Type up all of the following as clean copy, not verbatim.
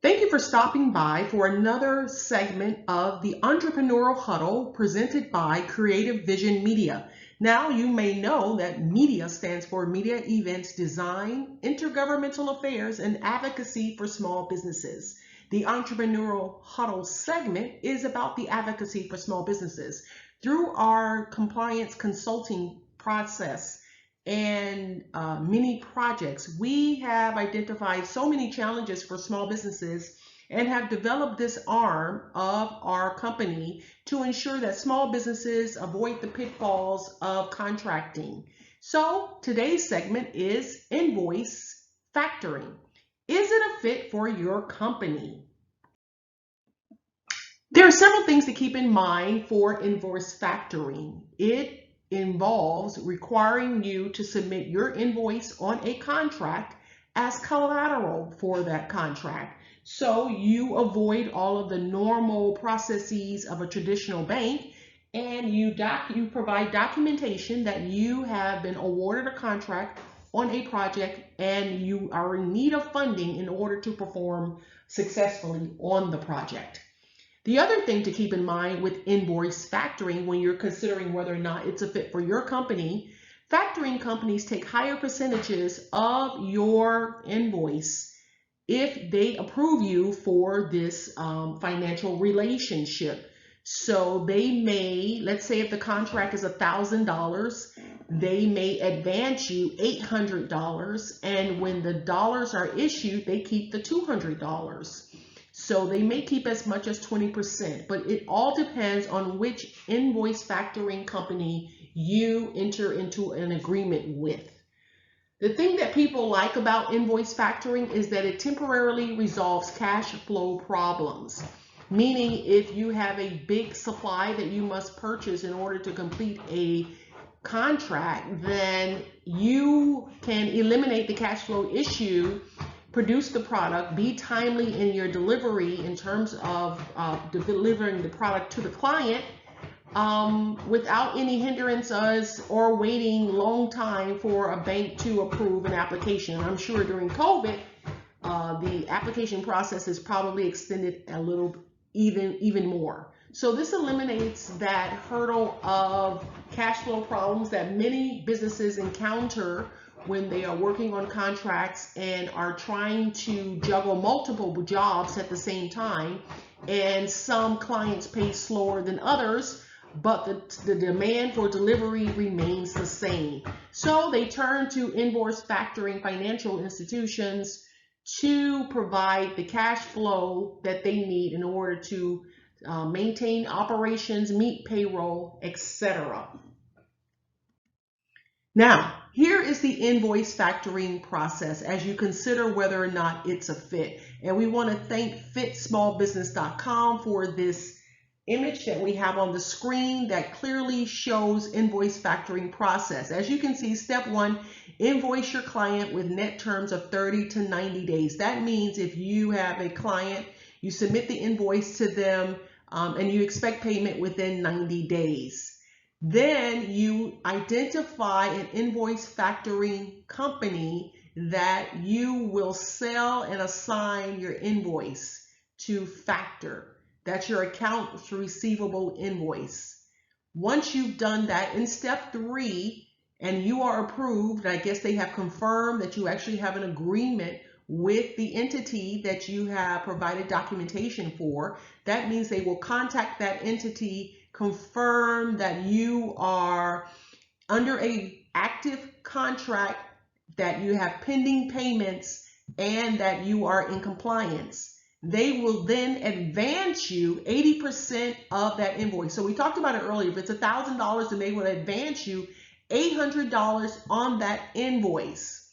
Thank you for stopping by for another segment of the Entrepreneurial Huddle presented by Creative Vision Media. Now, you may know that MEDIA stands for Media Events Design, Intergovernmental Affairs, and Advocacy for Small Businesses. The Entrepreneurial Huddle segment is about the advocacy for small businesses. Through our compliance consulting process and many projects, we have identified so many challenges for small businesses and have developed this arm of our company to ensure that small businesses avoid the pitfalls of contracting. So today's segment is Invoice Factoring. Is it a fit for your company? There are several things to keep in mind for invoice factoring. It involves requiring you to submit your invoice on a contract as collateral for that contract. So you avoid all of the normal processes of a traditional bank, and you provide documentation that you have been awarded a contract on a project and you are in need of funding in order to perform successfully on the project. The other thing to keep in mind with invoice factoring when you're considering whether or not it's a fit for your company, factoring companies take higher percentages of your invoice if they approve you for this financial relationship. So they may, let's say if the contract is $1,000, they may advance you $800, and when the dollars are issued, they keep the $200. So they may keep as much as 20%, but it all depends on which invoice factoring company you enter into an agreement with. The thing that people like about invoice factoring is that it temporarily resolves cash flow problems. Meaning if you have a big supply that you must purchase in order to complete a contract, then you can eliminate the cash flow issue, produce the product, be timely in your delivery in terms of delivering the product to the client without any hindrances or waiting long time for a bank to approve an application. I'm sure during COVID, the application process is probably extended a little even more. So this eliminates that hurdle of cash flow problems that many businesses encounter when they are working on contracts and are trying to juggle multiple jobs at the same time. And some clients pay slower than others, but the demand for delivery remains the same. So they turn to invoice factoring financial institutions to provide the cash flow that they need in order to maintain operations, meet payroll, etc. Now, here is the invoice factoring process as you consider whether or not it's a fit. And we want to thank fitsmallbusiness.com for this image that we have on the screen that clearly shows invoice factoring process. As you can see, step one, invoice your client with net terms of 30 to 90 days. That means if you have a client, you submit the invoice to them and you expect payment within 90 days. Then you identify an invoice factoring company that you will sell and assign your invoice to factor. That's your accounts receivable invoice. Once you've done that, in step three, and you are approved, I guess they have confirmed that you actually have an agreement with the entity that you have provided documentation for. That means they will contact that entity, confirm that you are under an active contract, that you have pending payments, and that you are in compliance. They will then advance you 80% of that invoice. So we talked about it earlier. If it's $1,000, then they will advance you $800 on that invoice.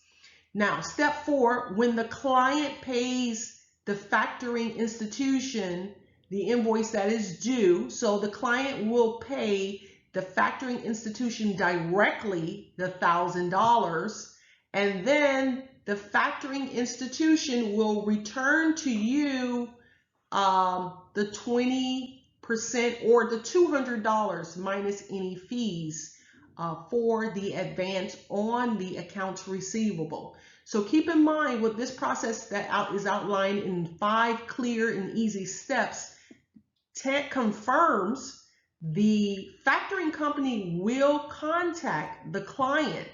Now, step four, when the client pays the factoring institution the invoice that is due, so the client will pay the factoring institution directly the $1,000, and then the factoring institution will return to you the 20% or the $200 minus any fees for the advance on the accounts receivable. So keep in mind with this process that is outlined in 5 clear and easy steps, confirms the factoring company will contact the client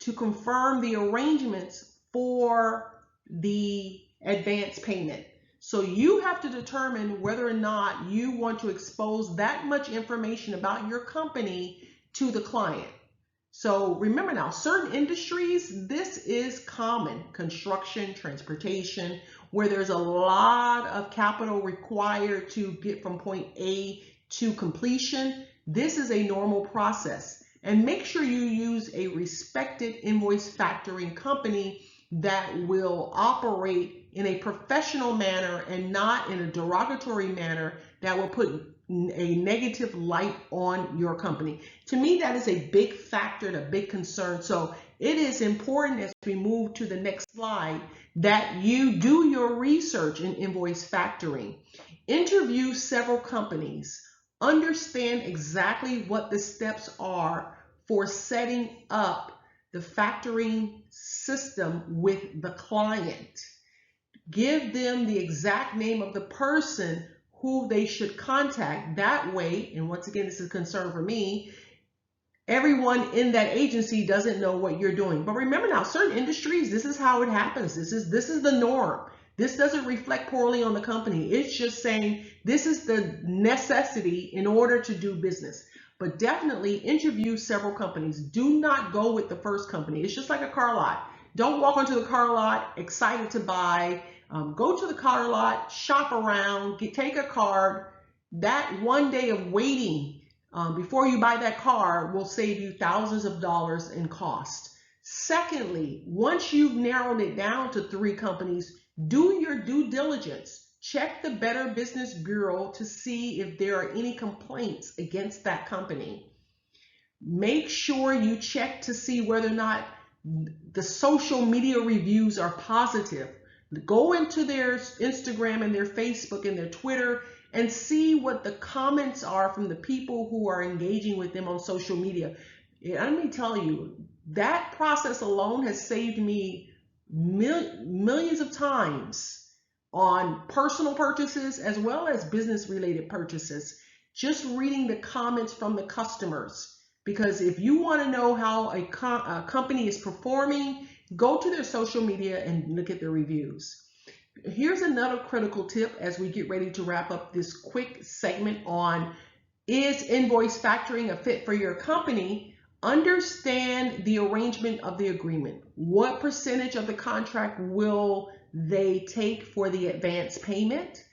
to confirm the arrangements for the advance payment. So you have to determine whether or not you want to expose that much information about your company to the client. So remember now, certain industries, this is common. Construction, transportation, where there's a lot of capital required to get from point A to completion. This is a normal process. And make sure you use a respected invoice factoring company that will operate in a professional manner and not in a derogatory manner that will put a negative light on your company. To me, that is a big factor and a big concern. So it is important, as we move to the next slide, that you do your research in invoice factoring. Interview several companies. Understand exactly what the steps are for setting up the factoring system with the client. Give them the exact name of the person who they should contact. That way, and once again, this is a concern for me, everyone in that agency doesn't know what you're doing. But remember now, certain industries, this is how it happens. This is the norm. This doesn't reflect poorly on the company. It's just saying this is the necessity in order to do business. But definitely interview several companies. Do not go with the first company. It's just like a car lot. Don't walk onto the car lot excited to buy. Go to the car lot, shop around, take a card. That one day of waiting before you buy that car will save you thousands of dollars in cost. Secondly, once you've narrowed it down to 3 companies, do your due diligence. Check the Better Business Bureau to see if there are any complaints against that company. Make sure you check to see whether or not the social media reviews are positive. Go into their Instagram and their Facebook and their Twitter and see what the comments are from the people who are engaging with them on social media. And let me tell you, that process alone has saved me millions of times on personal purchases as well as business related purchases, just reading the comments from the customers. Because if you want to know how a company is performing, go to their social media and look at the reviews. Here's another critical tip as we get ready to wrap up this quick segment on, is invoice factoring a fit for your company? Understand the arrangement of the agreement. What percentage of the contract will they take for the advance payment?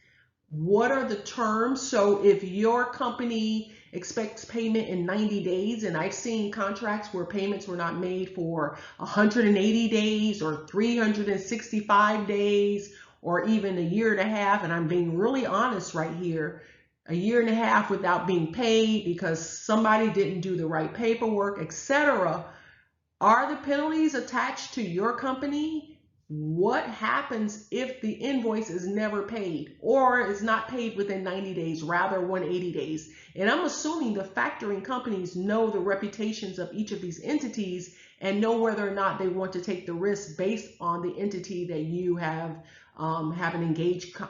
What are the terms? So if your company expects payment in 90 days, and I've seen contracts where payments were not made for 180 days or 365 days or even a year and a half, and I'm being really honest right here, a year and a half without being paid because somebody didn't do the right paperwork, etc. Are the penalties attached to your company? What happens if the invoice is never paid or is not paid within 90 days, rather 180 days? And I'm assuming the factoring companies know the reputations of each of these entities and know whether or not they want to take the risk based on the entity that you have an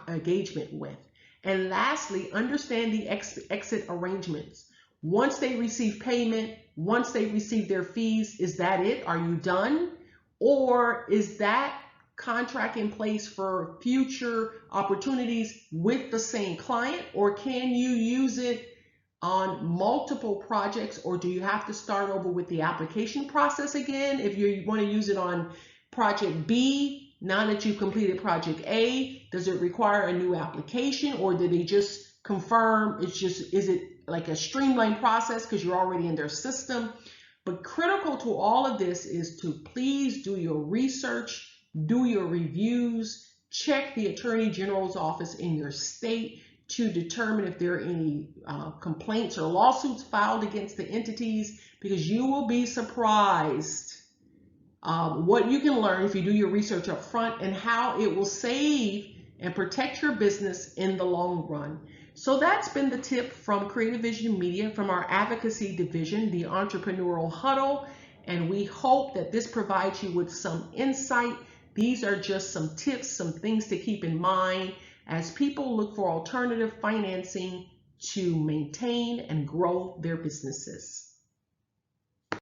engagement with. And lastly, understand the exit arrangements. Once they receive payment, once they receive their fees, is that it? Are you done? Or is that contract in place for future opportunities with the same client? Or can you use it on multiple projects? Or do you have to start over with the application process again? If you want to use it on project B, now that you've completed project A, does it require a new application, or did they just confirm is it like a streamlined process because you're already in their system? But critical to all of this is to please do your research, do your reviews, check the Attorney General's office in your state to determine if there are any complaints or lawsuits filed against the entities, because you will be surprised what you can learn if you do your research up front and how it will save and protect your business in the long run. So that's been the tip from Creative Vision Media, from our advocacy division, the Entrepreneurial Huddle. And we hope that this provides you with some insight. These are just some tips, some things to keep in mind as people look for alternative financing to maintain and grow their businesses.